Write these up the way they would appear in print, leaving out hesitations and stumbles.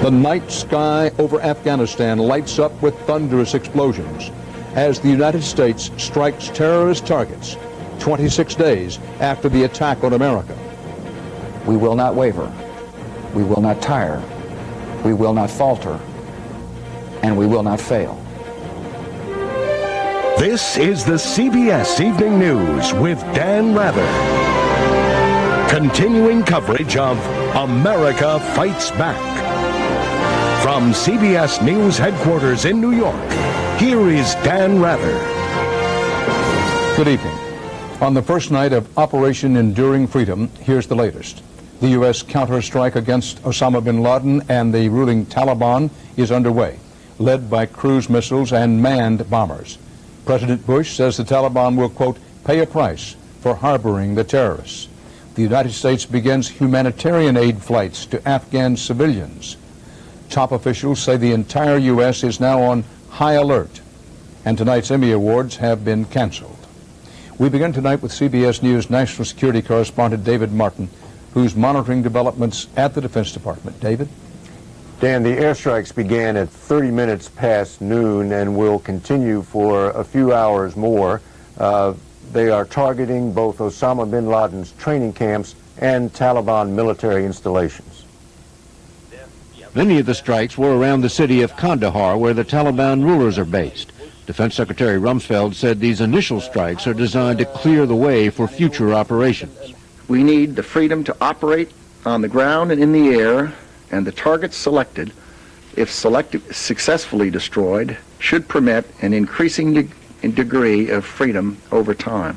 The night sky over Afghanistan lights up with thunderous explosions as the United States strikes terrorist targets 26 days after the attack on America. We will not waver. We will not tire. We will not falter. And we will not fail. This is the CBS Evening News with Dan Rather. Continuing coverage of America Fights Back. From CBS News headquarters in New York, here is Dan Rather. Good evening. On the first night of Operation Enduring Freedom, here's the latest. The U.S. counterstrike against Osama bin Laden and the ruling Taliban is underway, led by cruise missiles and manned bombers. President Bush says the Taliban will, quote, pay a price for harboring the terrorists. The United States begins humanitarian aid flights to Afghan civilians. Top officials say the entire U.S. is now on high alert, and tonight's Emmy Awards have been canceled. We begin tonight with CBS News national security correspondent David Martin, who's monitoring developments at the Defense Department. David? Dan, the airstrikes began at 30 minutes past noon and will continue for a few hours more. They are targeting both Osama bin Laden's training camps and Taliban military installations. Many of the strikes were around the city of Kandahar, where the Taliban rulers are based. Defense Secretary Rumsfeld said these initial strikes are designed to clear the way for future operations. We need the freedom to operate on the ground and in the air, and the targets selected, if successfully destroyed, should permit an increasing degree of freedom over time.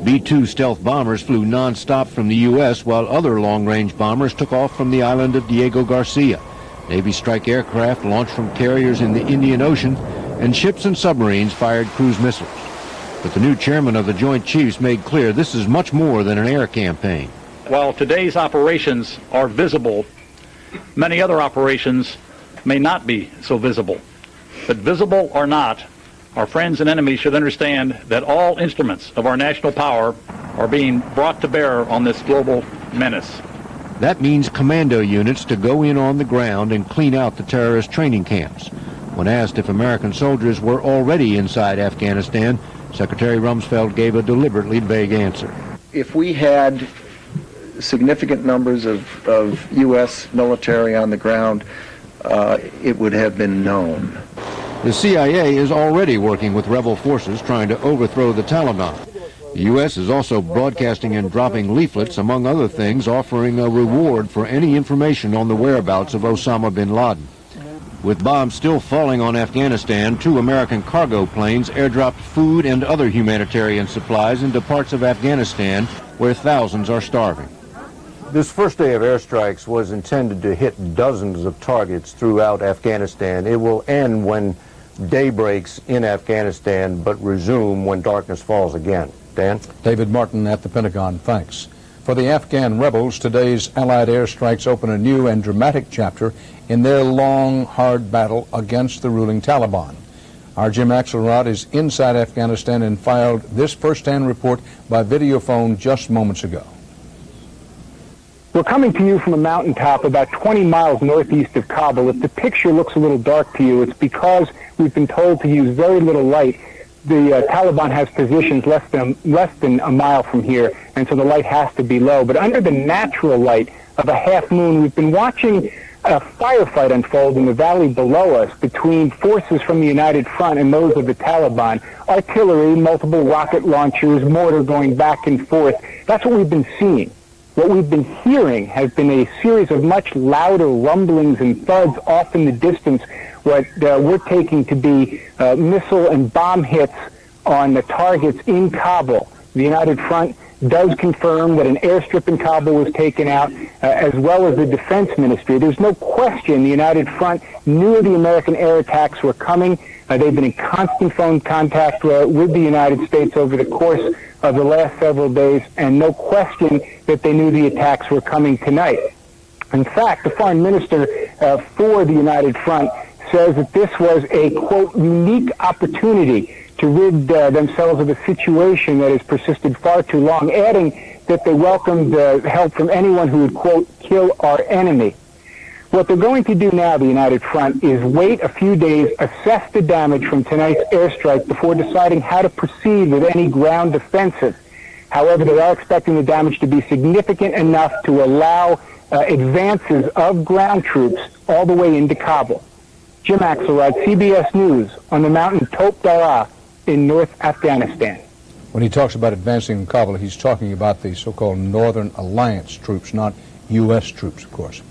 B-2 stealth bombers flew non-stop from the U.S., while other long-range bombers took off from the island of Diego Garcia. Navy strike aircraft launched from carriers in the Indian Ocean, and ships and submarines fired cruise missiles. But the new chairman of the Joint Chiefs made clear this is much more than an air campaign. While today's operations are visible, many other operations may not be so visible. But visible or not, our friends and enemies should understand that all instruments of our national power are being brought to bear on this global menace. That means commando units to go in on the ground and clean out the terrorist training camps. When asked if American soldiers were already inside Afghanistan, Secretary Rumsfeld gave a deliberately vague answer. If we had significant numbers of U.S. military on the ground, it would have been known. The CIA is already working with rebel forces trying to overthrow the Taliban. The U.S. is also broadcasting and dropping leaflets, among other things, offering a reward for any information on the whereabouts of Osama bin Laden. With bombs still falling on Afghanistan, 2 American cargo planes airdropped food and other humanitarian supplies into parts of Afghanistan where thousands are starving. This first day of airstrikes was intended to hit dozens of targets throughout Afghanistan. It will end when day breaks in Afghanistan, but resume when darkness falls again. Dan? David Martin at the Pentagon, thanks. For the Afghan rebels, today's Allied airstrikes open a new and dramatic chapter in their long, hard battle against the ruling Taliban. Our Jim Axelrod is inside Afghanistan and filed this first-hand report by video phone just moments ago. We're coming to you from a mountaintop about 20 miles northeast of Kabul. If the picture looks a little dark to you, it's because we've been told to use very little light. The Taliban has positions less than a mile from here, and so the light has to be low. But under the natural light of a half moon, we've been watching a firefight unfold in the valley below us between forces from the United Front and those of the Taliban. Artillery, multiple rocket launchers, mortar going back and forth. That's what we've been seeing. What we've been hearing has been a series of much louder rumblings and thuds off in the distance, what we're taking to be missile and bomb hits on the targets in Kabul. The United Front does confirm that an airstrip in Kabul was taken out, as well as the Defense Ministry. There's no question the United Front knew the American air attacks were coming. They've been in constant phone contact with the United States over the course of the last several days, and no question that they knew the attacks were coming tonight. In fact, the foreign minister for the United Front says that this was a, quote, unique opportunity to rid themselves of a situation that has persisted far too long, adding that they welcomed help from anyone who would, quote, kill our enemy. What they're going to do now, the United Front, is wait a few days, assess the damage from tonight's airstrike before deciding how to proceed with any ground defensive. However, they are expecting the damage to be significant enough to allow advances of ground troops all the way into Kabul. Jim Axelrod, CBS News, on the mountain Top Dara in North Afghanistan. When he talks about advancing in Kabul, he's talking about the so-called Northern Alliance troops, not U.S. troops, of course.